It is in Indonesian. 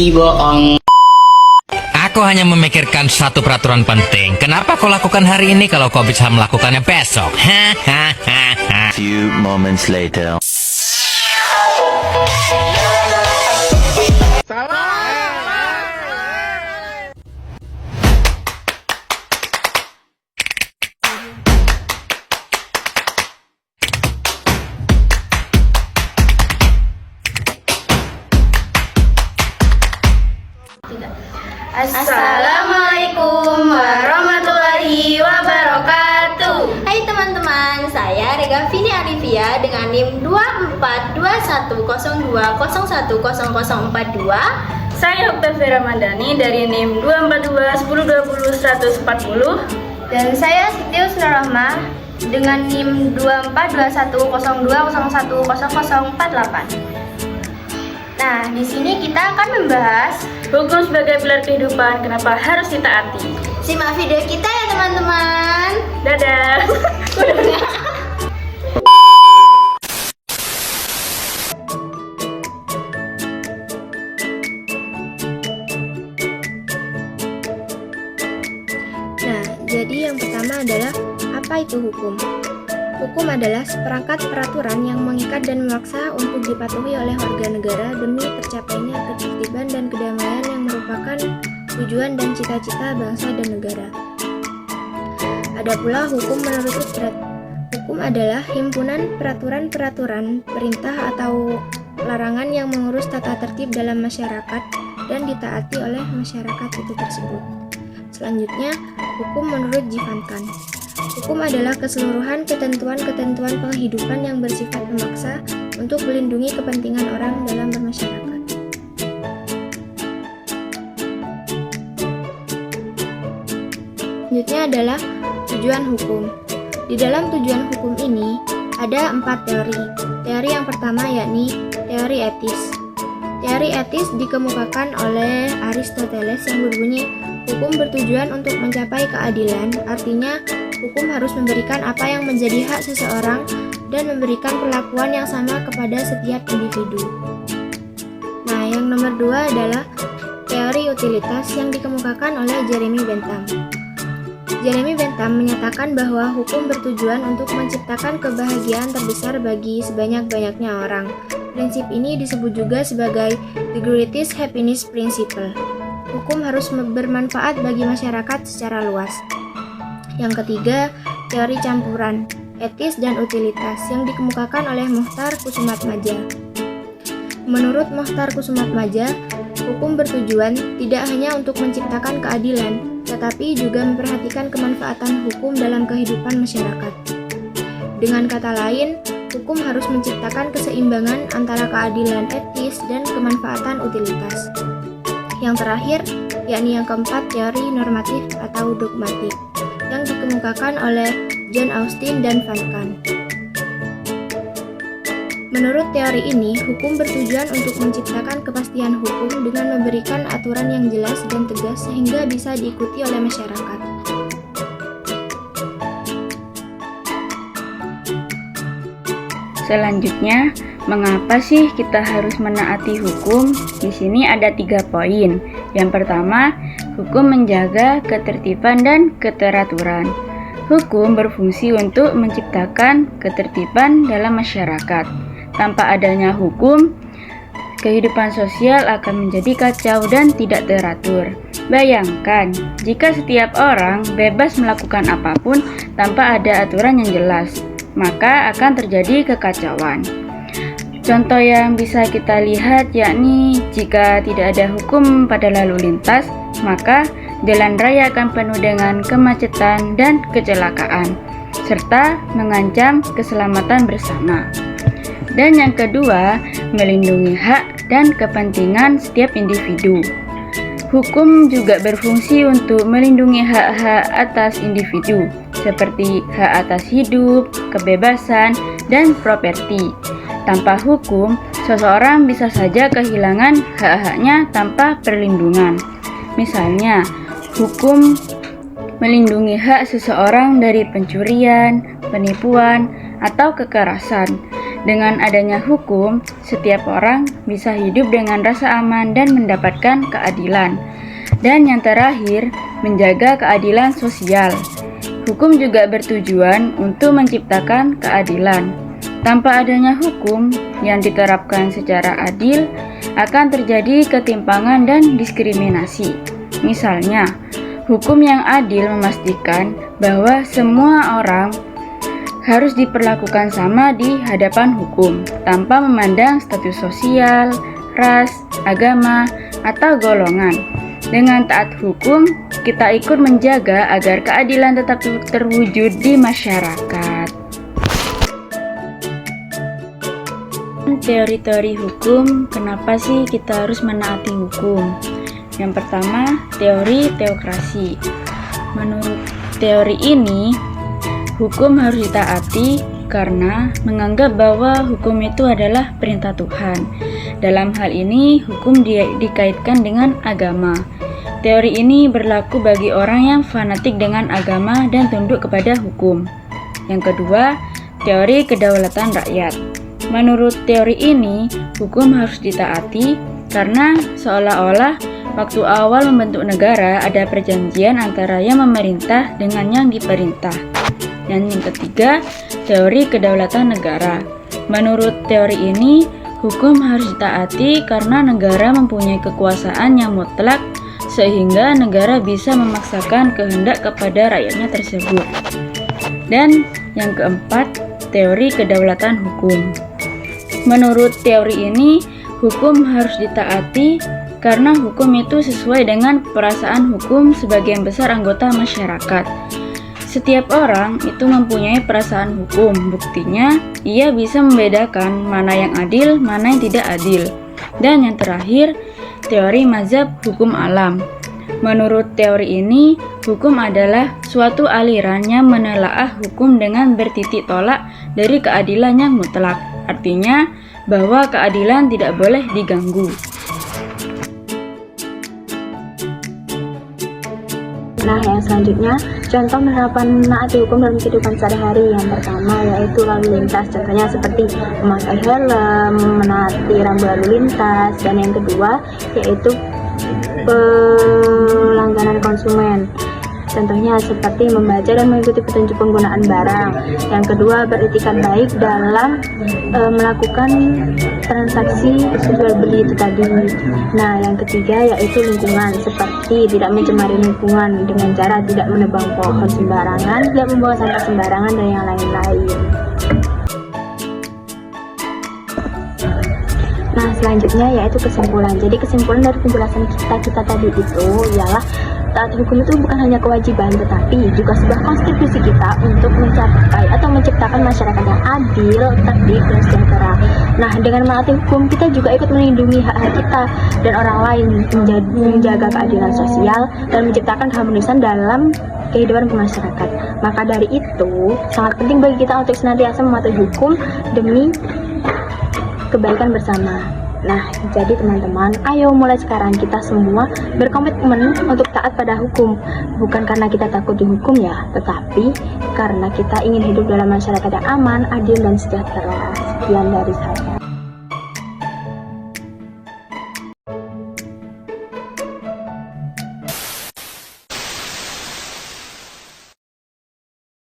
bohong. Aku hanya memikirkan satu peraturan penting. Kenapa kau lakukan hari ini kalau kau bisa melakukannya besok? Few moments later. Assalamualaikum warahmatullahi wabarakatuh. Hai teman-teman, saya Rega Vini Alivia dengan NIM 242102010042. Saya Oktavia Ramadhani dari NIM 2421020 Dan saya Sitius Nurrahmah dengan NIM 242102010048. Nah, di sini kita akan membahas hukum sebagai pilar kehidupan, kenapa harus ditaati. simak video kita ya teman-teman. Dadah. Nah, jadi yang pertama adalah apa itu hukum? Hukum adalah seperangkat peraturan yang mengikat dan memaksa untuk dipatuhi oleh warga negara demi tercapainya ketertiban dan kedamaian yang merupakan tujuan dan cita-cita bangsa dan negara. Ada pula hukum menurut Utrecht. Hukum adalah himpunan peraturan-peraturan, perintah atau larangan yang mengurus tata tertib dalam masyarakat dan ditaati oleh masyarakat itu tersebut. Selanjutnya, hukum menurut Jivankan. Hukum adalah keseluruhan ketentuan-ketentuan penghidupan yang bersifat memaksa untuk melindungi kepentingan orang dalam bermasyarakat. Selanjutnya adalah tujuan hukum. Di dalam tujuan hukum ini ada 4 teori. Teori yang pertama yakni teori etis. Teori etis dikemukakan oleh Aristoteles yang berbunyi, hukum bertujuan untuk mencapai keadilan, artinya hukum harus memberikan apa yang menjadi hak seseorang dan memberikan perlakuan yang sama kepada setiap individu. Nah, yang nomor 2 adalah teori utilitas yang dikemukakan oleh Jeremy Bentham. Jeremy Bentham menyatakan bahwa hukum bertujuan untuk menciptakan kebahagiaan terbesar bagi sebanyak-banyaknya orang. Prinsip ini disebut juga sebagai the greatest happiness principle. Hukum harus bermanfaat bagi masyarakat secara luas. Yang ketiga, teori campuran, etis dan utilitas yang dikemukakan oleh Muchtar Kusumatmadja. Menurut Muchtar Kusumatmadja, hukum bertujuan tidak hanya untuk menciptakan keadilan, tetapi juga memperhatikan kemanfaatan hukum dalam kehidupan masyarakat. Dengan kata lain, hukum harus menciptakan keseimbangan antara keadilan etis dan kemanfaatan utilitas. Yang terakhir, yakni yang keempat, teori normatif atau dogmatik yang dikemukakan oleh John Austin dan Van Kant. Menurut teori ini, hukum bertujuan untuk menciptakan kepastian hukum dengan memberikan aturan yang jelas dan tegas sehingga bisa diikuti oleh masyarakat. Selanjutnya, mengapa sih kita harus menaati hukum? Di sini ada 3 poin. Yang pertama, hukum menjaga ketertiban dan keteraturan. Hukum berfungsi untuk menciptakan ketertiban dalam masyarakat. Tanpa adanya hukum, kehidupan sosial akan menjadi kacau dan tidak teratur. Bayangkan, jika setiap orang bebas melakukan apapun tanpa ada aturan yang jelas, maka akan terjadi kekacauan. Contoh yang bisa kita lihat yakni jika tidak ada hukum pada lalu lintas, maka jalan raya akan penuh dengan kemacetan dan kecelakaan, serta mengancam keselamatan bersama. Dan yang kedua, melindungi hak dan kepentingan setiap individu. Hukum juga berfungsi untuk melindungi hak-hak atas individu, seperti hak atas hidup, kebebasan, dan properti. Tanpa hukum, seseorang bisa saja kehilangan hak-haknya tanpa perlindungan. Misalnya, hukum melindungi hak seseorang dari pencurian, penipuan, atau kekerasan. Dengan adanya hukum, setiap orang bisa hidup dengan rasa aman dan mendapatkan keadilan. Dan yang terakhir, menjaga keadilan sosial. Hukum juga bertujuan untuk menciptakan keadilan. Tanpa adanya hukum yang diterapkan secara adil, akan terjadi ketimpangan dan diskriminasi. Misalnya, hukum yang adil memastikan bahwa semua orang harus diperlakukan sama di hadapan hukum, tanpa memandang status sosial, ras, agama, atau golongan. Dengan taat hukum, kita ikut menjaga agar keadilan tetap terwujud di masyarakat. Teori-teori hukum, kenapa sih kita harus menaati hukum? Yang pertama, teori teokrasi. Menurut teori ini, hukum harus ditaati karena menganggap bahwa hukum itu adalah perintah Tuhan. Dalam hal ini, hukum dikaitkan dengan agama. Teori ini berlaku bagi orang yang fanatik dengan agama dan tunduk kepada hukum. Yang kedua, teori kedaulatan rakyat. Menurut teori ini, hukum harus ditaati karena seolah-olah waktu awal membentuk negara ada perjanjian antara yang memerintah dengan yang diperintah. Dan yang ketiga, teori kedaulatan negara. Menurut teori ini, hukum harus ditaati karena negara mempunyai kekuasaan yang mutlak sehingga negara bisa memaksakan kehendak kepada rakyatnya tersebut. Dan yang keempat, teori kedaulatan hukum. Menurut teori ini, hukum harus ditaati karena hukum itu sesuai dengan perasaan hukum sebagian besar anggota masyarakat. Setiap orang itu mempunyai perasaan hukum, buktinya ia bisa membedakan mana yang adil, mana yang tidak adil. Dan yang terakhir, teori mazhab hukum alam. Menurut teori ini, hukum adalah suatu aliran yang menelaah hukum dengan bertitik tolak dari keadilan yang mutlak. Artinya, bahwa keadilan tidak boleh diganggu. Nah, yang selanjutnya, contoh penerapan menaati hukum dalam kehidupan sehari-hari. Yang pertama yaitu lalu lintas, contohnya seperti memakai helm, menaati rambu lalu lintas. Dan yang kedua yaitu pelanggaran konsumen, contohnya seperti membaca dan mengikuti petunjuk penggunaan barang. Yang kedua, beretikat baik dalam melakukan transaksi jual beli itu tadi. Nah, yang ketiga yaitu lingkungan, seperti tidak mencemari lingkungan dengan cara tidak menebang pohon sembarangan, tidak membuang sampah sembarangan, dan yang lain-lain. Nah, selanjutnya yaitu kesimpulan. Jadi kesimpulan dari penjelasan kita tadi itu ialah taat hukum itu bukan hanya kewajiban, tetapi juga sebuah konstitusi kita untuk mencapai atau menciptakan masyarakat yang adil, tertib, dan sejahtera. Nah, dengan menaati hukum, kita juga ikut melindungi hak-hak kita dan orang lain, menjaga keadilan sosial, dan menciptakan keharmonisan dalam kehidupan masyarakat. Maka dari itu, sangat penting bagi kita untuk senantiasa mematuhi hukum demi kebaikan bersama. Nah, jadi teman-teman, ayo mulai sekarang kita semua berkomitmen untuk taat pada hukum. Bukan karena kita takut dihukum ya, tetapi karena kita ingin hidup dalam masyarakat yang aman, adil, dan sejahtera. Sekian dari saya.